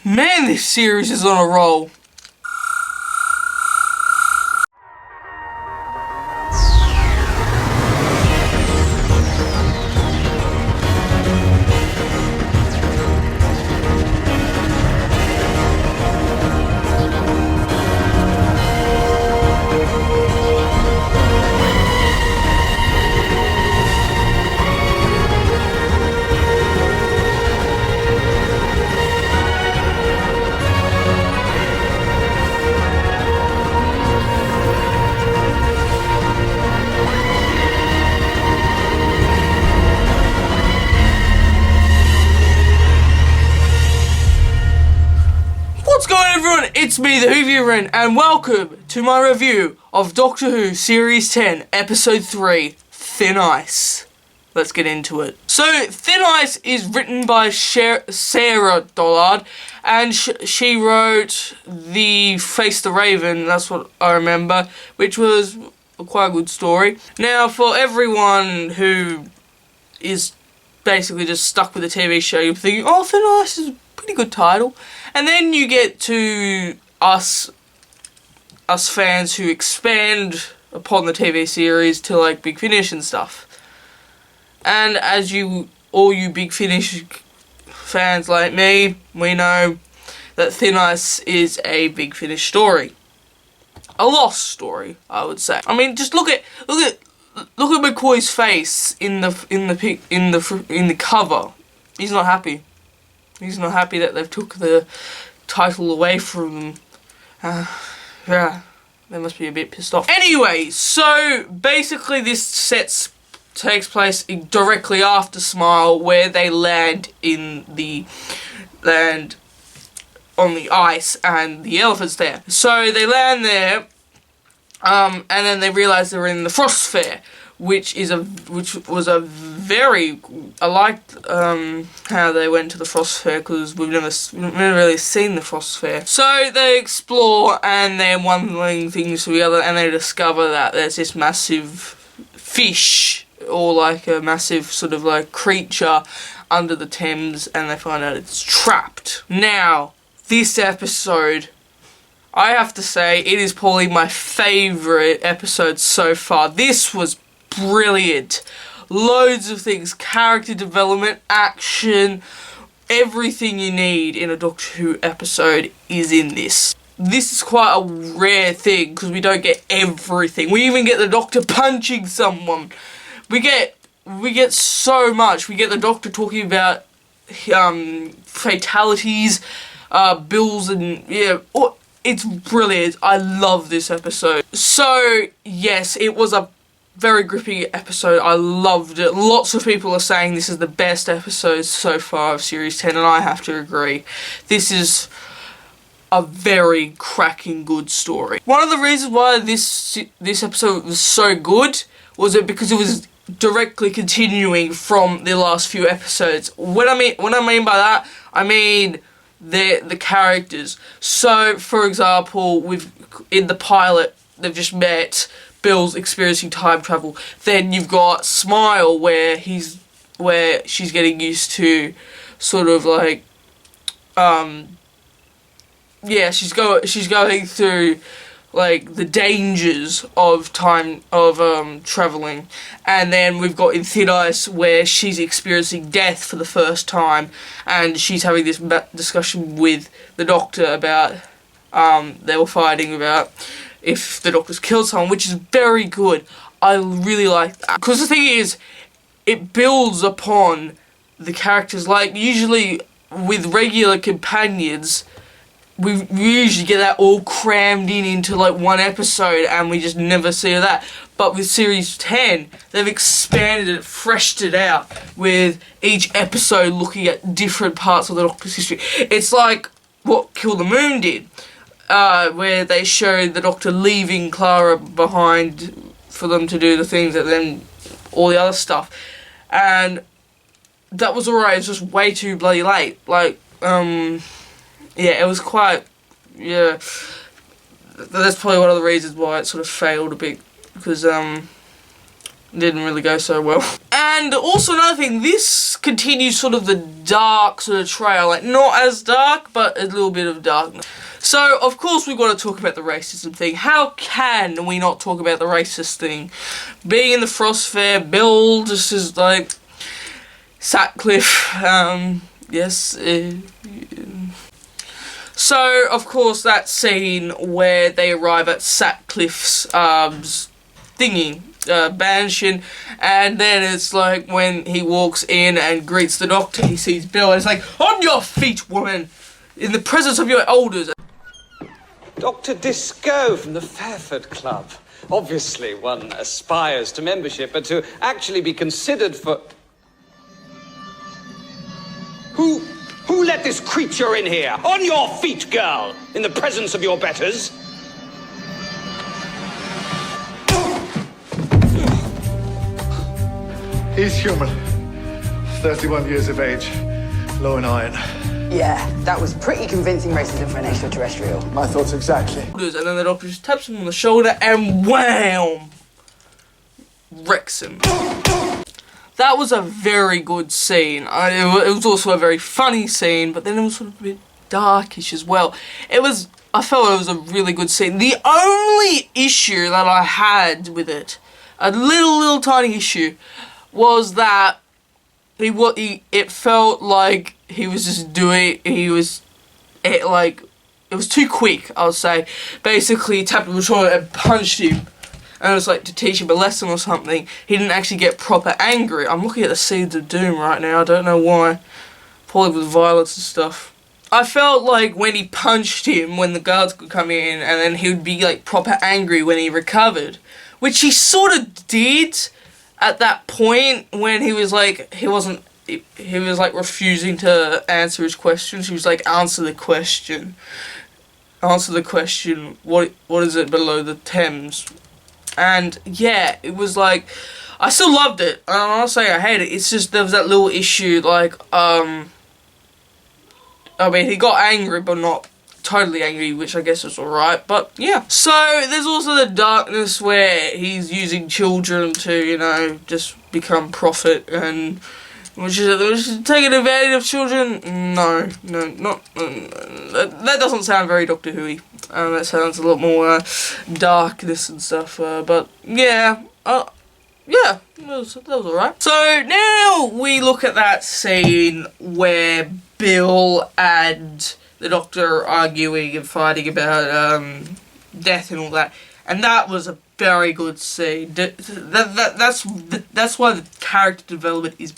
Man, this series is on a roll. What's going on, everyone? It's me, the Whovieran, and welcome to my review of Doctor Who Series 10, Episode 3, Thin Ice. Let's get into it. So, Thin Ice is written by Sarah Dollard, and she wrote the Face the Raven, that's what I remember, which was quite a good story. Now, for everyone who is basically just stuck with the TV show, you're thinking, oh, Thin Ice is a pretty good title. And then you get to us fans who expand upon the TV series to like Big Finish and stuff. And as all you Big Finish fans like me, we know that Thin Ice is a Big Finish story, a lost story, I would say. I mean, just look at McCoy's face in the cover. He's not happy. He's not happy that they've took the title away from him. Yeah, they must be a bit pissed off. Anyway, so basically this takes place directly after Smile, where they land on the ice and the elephant's there. So they land there, and then they realise they're in the Frost Fair, which was a very, I liked how they went to the Frost Fair, because we've never really seen the Frost Fair. So they explore and they're wondering things together, and they discover that there's this massive fish, or like a massive sort of like creature under the Thames, and they find out it's trapped. Now, this episode, I have to say, it is probably my favourite episode so far. This was brilliant. Loads of things, character development, action, everything you need in a Doctor Who episode is in this. This is quite a rare thing, because we don't get everything. We even get the Doctor punching someone. We get so much. We get the Doctor talking about fatalities, bills, and yeah. It's brilliant. I love this episode. So, yes, it was a very gripping episode. I loved it. Lots of people are saying this is the best episode so far of Series 10, and I have to agree. This is a very cracking good story. One of the reasons why this episode was so good was because it was directly continuing from the last few episodes. What I mean by that, I mean the characters. So, for example, in the pilot, they've just met. Bill's experiencing time travel. Then you've got Smile, where she's getting used to sort of like, yeah, she's going through like the dangers of traveling. And then we've got in Thin Ice, where she's experiencing death for the first time, and she's having this discussion with the Doctor about, they were fighting about if the Doctor's killed someone, which is very good. I really like that. Because the thing is, it builds upon the characters. Like, usually with regular companions, we usually get that all crammed into like one episode, and we just never see that. But with Series 10, they've expanded it, freshed it out, with each episode looking at different parts of the Doctor's history. It's like what Kill the Moon did, where they showed the Doctor leaving Clara behind for them to do the things, and then all the other stuff. And that was alright, it's just way too bloody late. Like, yeah, it was quite, yeah, that's probably one of the reasons why it sort of failed a bit, because, didn't really go so well. And also another thing, this continues sort of the dark sort of trail, like not as dark, but a little bit of darkness. So, of course, we've got to talk about the racism thing. How can we not talk about the racist thing? Being in the Frost Fair, Bill just is like, Sutcliffe, yes. So, of course, that scene where they arrive at Sutcliffe's, thingy, mansion, and then it's like when he walks in and greets the doctor, he sees Bill, and it's like, on your feet, woman, in the presence of your elders. Dr. Disco from the Fairford Club. Obviously, one aspires to membership, but to actually be considered for... Who let this creature in here? On your feet, girl! In the presence of your betters. He's human. 31 years of age. Low in iron. Yeah, that was pretty convincing racism for an extraterrestrial. My thoughts exactly. And then the doctor just taps him on the shoulder and wham! Wrecks him. That was a very good scene. It was also a very funny scene, but then it was sort of a bit darkish as well. I felt it was a really good scene. The only issue that I had with it, a little tiny issue, was that it felt like he was just doing, it was too quick, I would say. Basically, he tapped him on the shoulder and punched him. And it was like to teach him a lesson or something. He didn't actually get proper angry. I'm looking at the Seeds of Doom right now, I don't know why. Probably with violence and stuff. I felt like when he punched him, when the guards could come in, and then he would be like proper angry when he recovered. Which he sort of did at that point when he was like, he was like refusing to answer his questions. He was like, answer the question. Answer the question, what is it below the Thames? And yeah, it was like, I still loved it. I'm not saying I hate it. It's just there was that little issue, like, I mean, he got angry, but not totally angry, which I guess is alright, but yeah. So, there's also the darkness where he's using children to, you know, just become profit, and which is taking advantage of children. No, that doesn't sound very Doctor Who-y. That sounds a lot more darkness and stuff, but yeah, yeah, that was alright. So now we look at that scene where Bill and the Doctor are arguing and fighting about death and all that, and that was a very good scene. That's why the character development is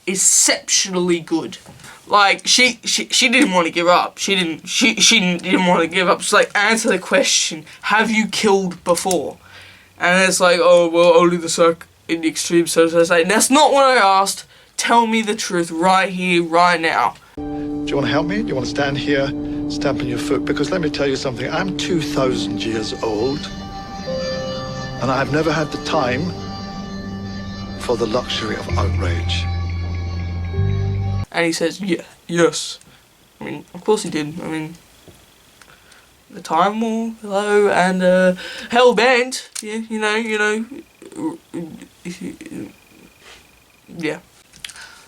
exceptionally good. Like, she didn't want to give up. She didn't want to give up. She's like, answer the question, have you killed before? And it's like, oh, well, only in the extreme circumstances. Like, that's not what I asked. Tell me the truth right here, right now. Do you want to help me? Do you want to stand here, stamping your foot? Because let me tell you something, I'm 2,000 years old, and I have never had the time for the luxury of outrage. And he says, yeah, yes. I mean, of course he did. I mean, the Time War, hello, and Hellbent, yeah, you know, yeah.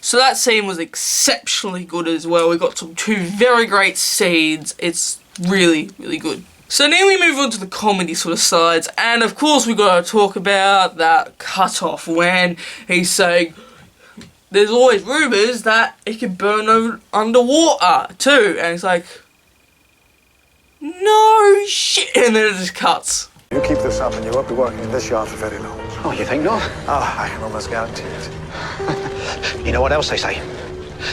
So that scene was exceptionally good as well. We got two very great scenes. It's really, really good. So now we move on to the comedy sort of sides, and of course we got to talk about that cut-off when he's saying, there's always rumours that it could burn over underwater too, and it's like, no shit, and then it just cuts. You keep this up and you won't be working in this yard for very long. Oh, you think not? Ah, I can almost guarantee it. You know what else they say?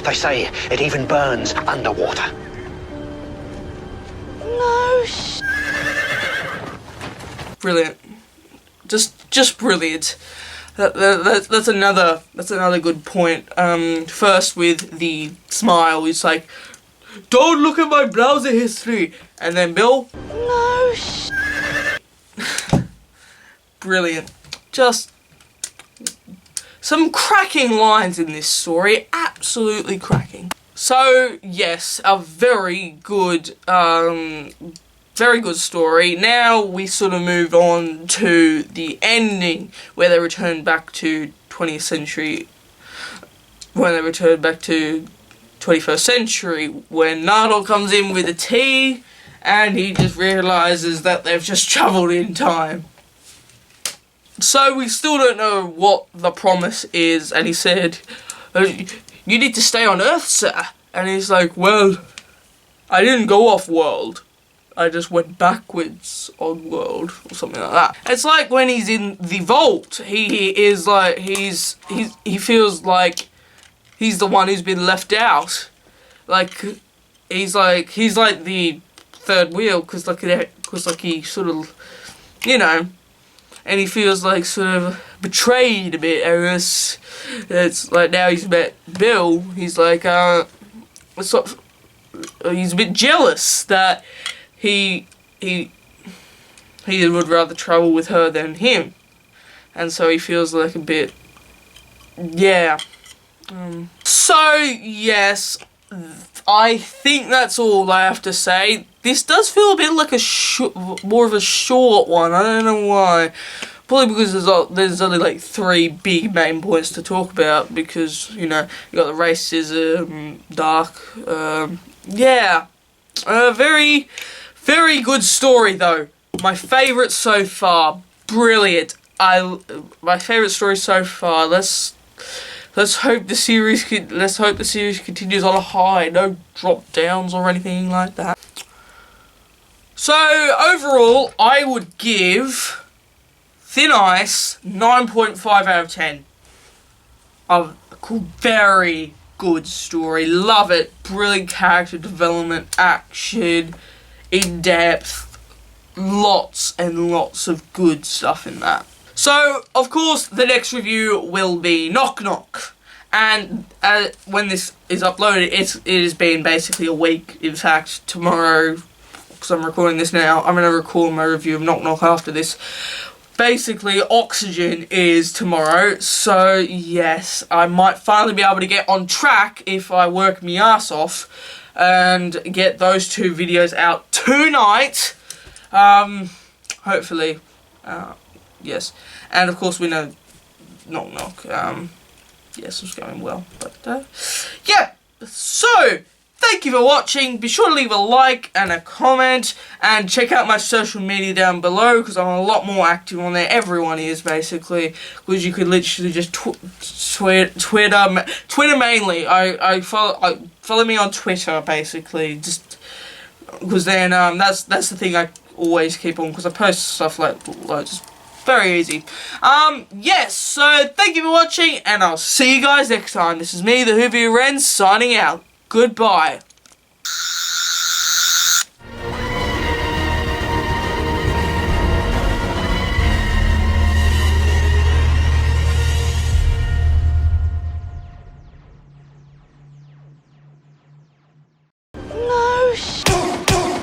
They say it even burns underwater. No sh... Brilliant. Just brilliant. That's another good point. First with the smile, it's like, don't look at my browser history, and then Bill, No sh... Brilliant. Just some cracking lines in this story, absolutely cracking. So yes, a very good very good story. Now we sort of move on to the ending, where they return back to 20th century. When they return back to 21st century, when Nardole comes in with a tea, and he just realises that they've just travelled in time. So we still don't know what the promise is, and he said, "You need to stay on Earth, sir." And he's like, "Well, I didn't go off world. I just went backwards on world," or something like that. It's like when he's in the vault, he is like, he feels like he's the one who's been left out. Like, he's like the third wheel, cause like he sort of, you know, and he feels like sort of betrayed a bit. And it's like now he's met Bill. He's like, he's a bit jealous that he would rather travel with her than him, and so he feels like a bit, yeah. So yes, I think that's all I have to say. This does feel a bit like more of a short one. I don't know why. Probably because there's only like 3 big main points to talk about, because, you know, you got the racism, dark, yeah. Very, very good story though. My favourite so far. Brilliant. My favourite story so far. Let's hope the series continues on a high. No drop downs or anything like that. So overall, I would give Thin Ice 9.5 out of 10. A very good story. Love it. Brilliant character development, action, in depth, lots and lots of good stuff in that. So, of course, the next review will be Knock Knock. And when this is uploaded, it has been basically a week. In fact, tomorrow, because I'm recording this now, I'm going to record my review of Knock Knock after this. Basically, Oxygen is tomorrow, so yes, I might finally be able to get on track if I work my ass off and get those 2 videos out tonight. Hopefully, yes. And of course, we know Knock Knock, yes, it's going well, but, yeah, so, thank you for watching. Be sure to leave a like and a comment, and check out my social media down below, because I'm a lot more active on there. Everyone is, basically, because you could literally just Twitter mainly. I follow me on Twitter, basically, just because then that's the thing I always keep on, because I post stuff like just very easy. Yes, so thank you for watching, and I'll see you guys next time. This is me, the Whovier Wren, signing out. Goodbye.